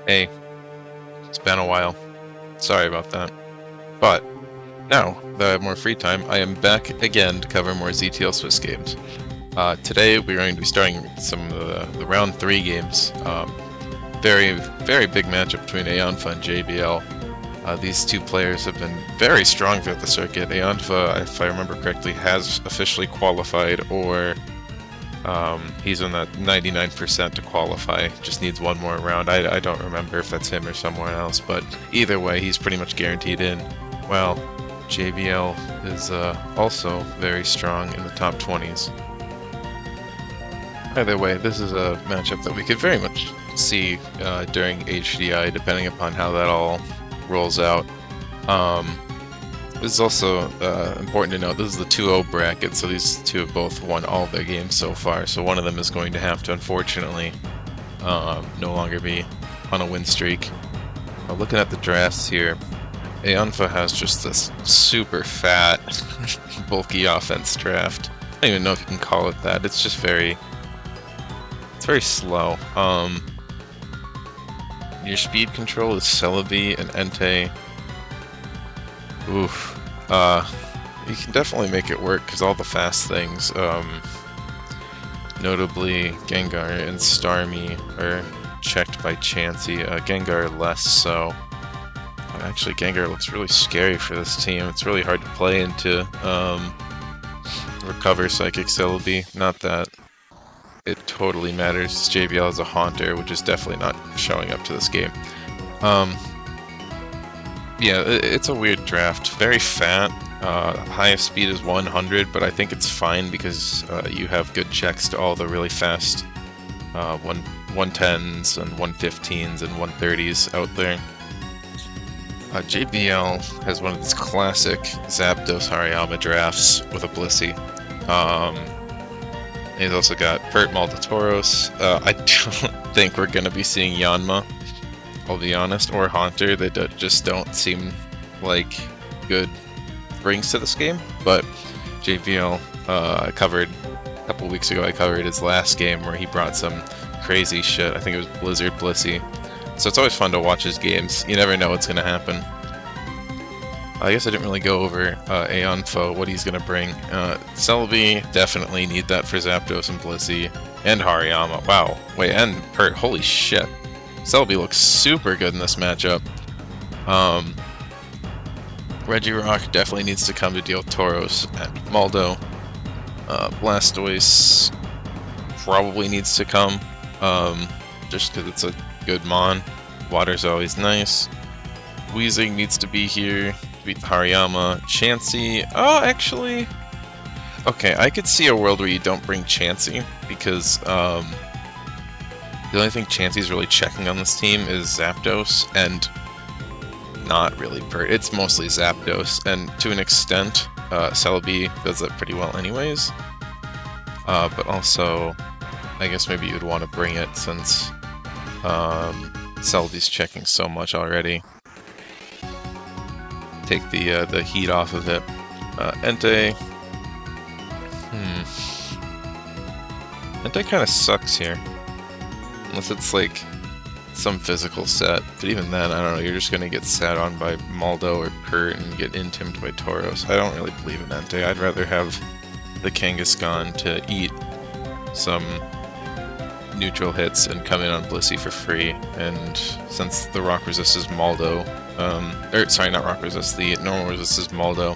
Hey, it's been a while. Sorry about that. But now that I have more free time, I am back again to cover more ZTL Swiss games. Today we're going to be starting some of the round 3 games. Very big matchup between Aeonfa and JBL. These two players have been very strong throughout the circuit. Aeonfa, if I remember correctly, has officially qualified, or he's in that 99% to qualify, just needs one more round. I don't remember if that's him or someone else, but either way, he's pretty much guaranteed in. Well, JBL is also very strong in the top 20s. Either way, this is a matchup that we could very much see during HDI, depending upon how that all rolls out. This is also important to note, this is the 2-0 bracket, so these two have both won all their games so far, so one of them is going to have to, unfortunately, no longer be on a win streak. Looking at the drafts here, Aeonfa has just this super fat, bulky offense draft. I don't even know if you can call it that, it's just very slow. Your speed control is Celebi and Entei. Oof. You can definitely make it work because all the fast things, notably Gengar and Starmie, are checked by Chansey. Gengar less so. Actually, Gengar looks really scary for this team. It's really hard to play into recover Psychic Celebi. Not that it totally matters. JBL is a Haunter, which is definitely not showing up to this game. Yeah, it's a weird draft. Very fat. Highest speed is 100, but I think it's fine because you have good checks to all the really fast 110s and 115s and 130s out there. JBL has one of these classic Zapdos Hariyama drafts with a Blissey. He's also got Pert Maltatoros. I don't think we're going to be seeing Yanma, I'll be honest, or Haunter. They just don't seem like good brings to this game. But JBL, I covered a couple weeks ago, I covered his last game where he brought some crazy shit. I think it was Blizzard Blissey. So it's always fun to watch his games. You never know what's going to happen. I guess I didn't really go over Aeonfa, what he's going to bring. Celebi, definitely need that for Zapdos and Blissey. And Hariyama. Wow. Wait, and Pert. Holy shit. Celebi looks super good in this matchup. Regirock definitely needs to come to deal with Tauros and Maldo. Blastoise probably needs to come, just because it's a good mon. Water's always nice. Weezing needs to be here to beat Hariyama. Chansey, oh, actually, okay, I could see a world where you don't bring Chansey, because the only thing Chansey's really checking on this team is Zapdos, and not really Pert. It's mostly Zapdos, and to an extent, Celebi does that pretty well anyways. But also, I guess maybe you'd want to bring it since Celebi's checking so much already. Take the heat off of it. Entei. Entei kind of sucks here. Unless it's like some physical set. But even then, I don't know, you're just gonna get sat on by Maldo or Pert and get intimed by Tauros. I don't really believe in Entei. I'd rather have the Kangaskhan to eat some neutral hits and come in on Blissey for free. And since the rock resist is Maldo, sorry, not rock resist, the normal resist is Maldo,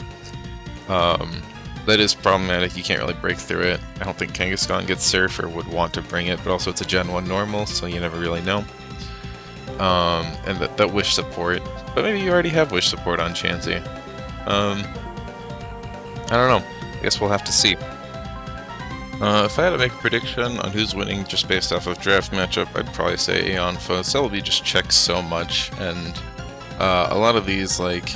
that is problematic. You can't really break through it. I don't think Kangaskhan gets Surf or would want to bring it, but also it's a Gen 1 normal, so you never really know. And that Wish support, but maybe you already have Wish support on Chansey. I don't know. I guess we'll have to see. If I had to make a prediction on who's winning just based off of draft matchup, I'd probably say Aeonfa. Celebi just checks so much, and a lot of these like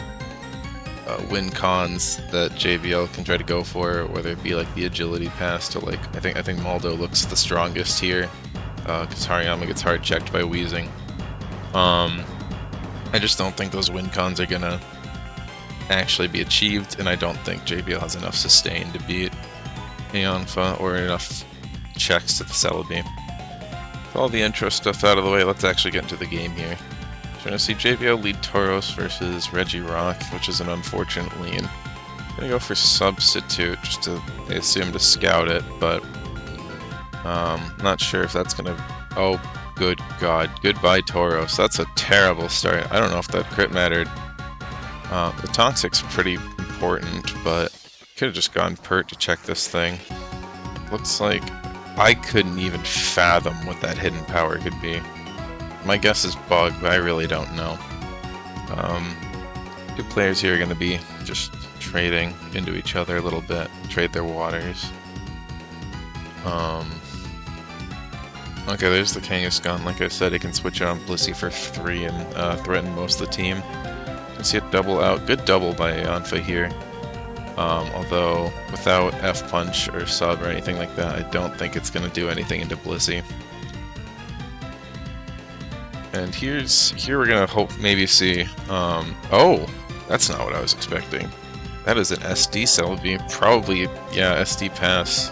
win cons that JBL can try to go for, whether it be like the agility pass to like I think Maldo looks the strongest here, because Hariyama gets hard checked by Weezing. I just don't think those win cons are gonna actually be achieved, and I don't think JBL has enough sustain to beat Aeonfa or enough checks to the Celebi. With all the intro stuff out of the way, let's actually get into the game here. So we're going to see JBL lead Tauros versus Regirock, which is an unfortunate lean. I'm going to go for Substitute, just to, I assume, to scout it, but not sure if that's going to... Oh, good God. Goodbye, Tauros. That's a terrible start. I don't know if that crit mattered. The Toxic's pretty important, but could have just gone Pert to check this thing. Looks like I couldn't even fathom what that hidden power could be. My guess is Bug, but I really don't know. Two players here are going to be just trading into each other a little bit, trade their waters. Okay, there's the Kangaskhan. Like I said, it can switch on Blissey for 3 and threaten most of the team. You see it double out. Good double by Aeonfa here. Although, without F-Punch or Sub or anything like that, I don't think it's going to do anything into Blissey. And here we're going to hope maybe see... oh! That's not what I was expecting. That is an SD Celebi. Probably, yeah, SD Pass.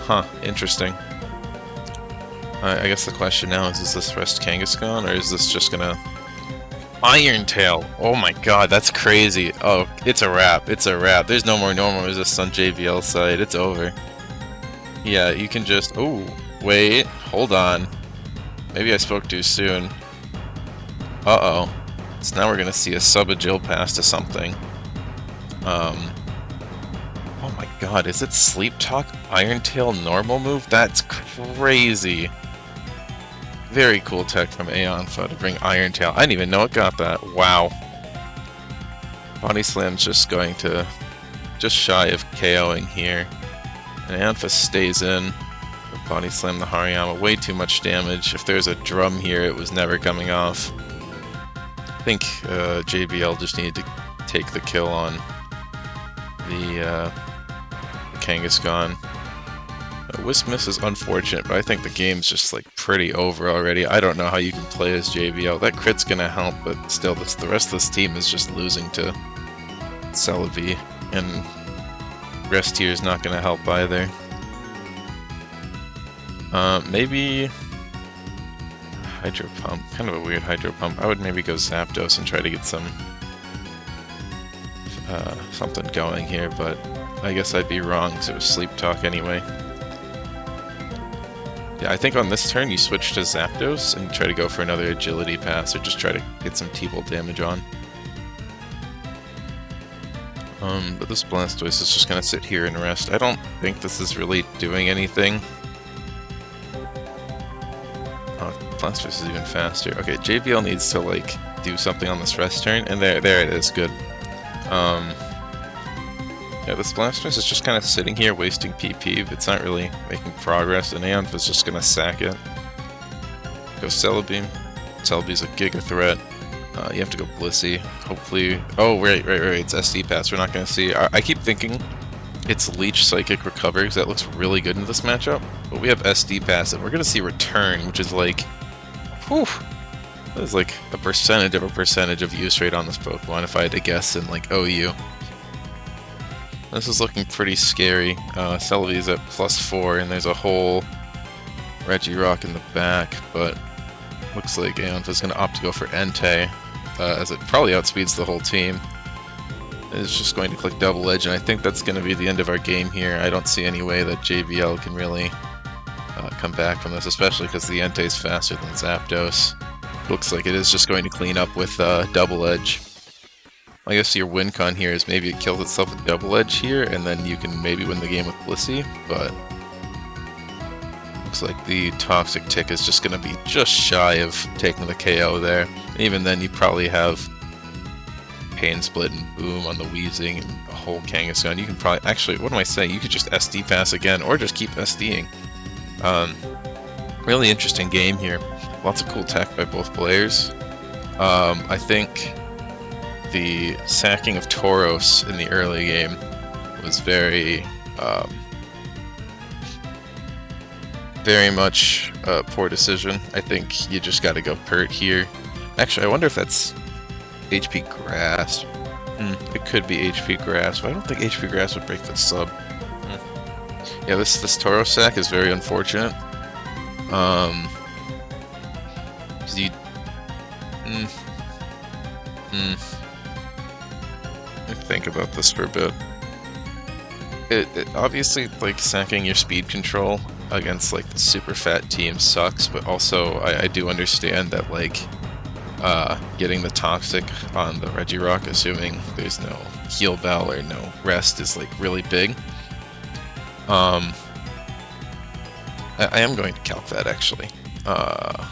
Huh, interesting. I guess the question now is this Rest Kangaskhan, or is this just gonna... Iron Tail! Oh my god, that's crazy. Oh, it's a wrap. It's a wrap. There's no more normal resist on JBL side. It's over. Yeah, you can just... Oh, wait. Hold on. Maybe I spoke too soon. Uh-oh. So now we're gonna see a sub-agil pass to something. Oh my god, is it Sleep Talk Iron Tail normal move? That's crazy. Very cool tech from Aeonfa to bring Iron Tail. I didn't even know it got that. Wow. Body Slam's just going to... just shy of KOing here. And Aeonfa stays in. Body Slam the Hariyama. Way too much damage. If there's a drum here, it was never coming off. I think JBL just needed to take the kill on the Kangaskhan. Wisp Miss is unfortunate, but I think the game's just like pretty over already. I don't know how you can play as JBL. That crit's gonna help, but still, the rest of this team is just losing to Celebi, and rest here is not gonna help either. Maybe Hydro Pump. Kind of a weird Hydro Pump. I would maybe go Zapdos and try to get some something going here, but I guess I'd be wrong because it was Sleep Talk anyway. Yeah, I think on this turn you switch to Zapdos and try to go for another agility pass or just try to get some T-Bolt damage on. But this Blastoise is just going to sit here and rest. I don't think this is really doing anything. Oh, Blastoise is even faster. Okay, JBL needs to like do something on this rest turn, and there it is, good. Yeah, this Blastoise is just kind of sitting here wasting PP, but it's not really making progress, and Aeonfa's just going to sack it. Go Celebi. Celebi's a Giga Threat. You have to go Blissey. Hopefully... Oh, right, it's SD Pass. We're not going to see... I keep thinking it's Leech Psychic Recover, because that looks really good in this matchup, but we have SD Pass, and we're going to see Return, which is like... Whew! That is like a percentage of use rate on this Pokemon, if I had to guess in like OU. This is looking pretty scary. Celebi's at +4, and there's a whole Regirock in the back, but looks like Aeonfa's going to opt to go for Entei, as it probably outspeeds the whole team. It's just going to click Double Edge, and I think that's going to be the end of our game here. I don't see any way that JBL can really come back from this, especially because the Entei's faster than Zapdos. Looks like it is just going to clean up with Double Edge. I guess your win con here is maybe it kills itself with Double Edge here, and then you can maybe win the game with Blissey, but looks like the Toxic Tick is just going to be just shy of taking the KO there. And even then, you probably have Pain Split and Boom on the Weezing and a whole Kangaskhan. You can probably... Actually, what am I saying? You could just SD Pass again, or just keep SDing. Really interesting game here. Lots of cool tech by both players. I think the sacking of Tauros in the early game was very much a poor decision. I think you just got to go Pert here. Actually, I wonder if that's HP Grass. It could be HP Grass, but I don't think HP Grass would break the sub. Yeah, this Tauros sack is very unfortunate. 'Cause you... Let me think about this for a bit. It obviously, like, sacking your speed control against, like, the super fat team sucks, but also I do understand that, like, getting the Toxic on the Regirock, assuming there's no heal bell or no rest, is, like, really big. I am going to calc that, actually. I'm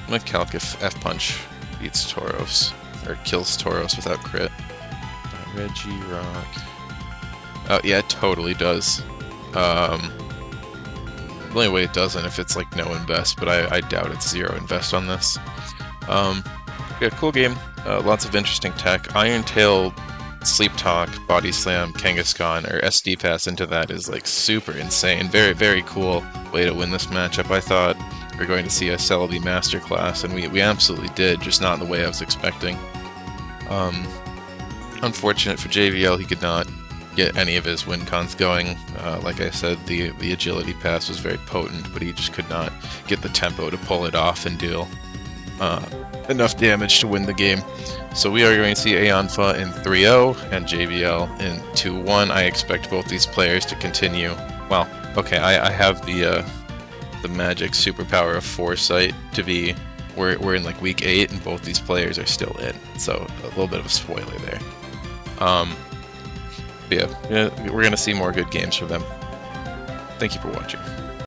gonna calc if F-Punch beats Tauros, or kills Tauros without crit. Regirock. Oh, yeah, it totally does. The only way it doesn't if it's like no invest, but I doubt it's 0 invest on this. Yeah, cool game. Lots of interesting tech. Iron Tail, Sleep Talk, Body Slam, Kangaskhan, or SD Pass into that is like super insane. Very, very cool way to win this matchup, I thought. We're going to see a Celebi Masterclass, and we absolutely did, just not in the way I was expecting. Unfortunate for JBL, he could not get any of his win cons going. Like I said, the agility pass was very potent, but he just could not get the tempo to pull it off and deal enough damage to win the game. So we are going to see Aeonfa in 3-0 and JBL in 2-1. I expect both these players to continue. Well, okay, I have the magic superpower of foresight to be. We're in like week 8 and both these players are still in, so a little bit of a spoiler there. Yeah, we're gonna see more good games from them. Thank you for watching.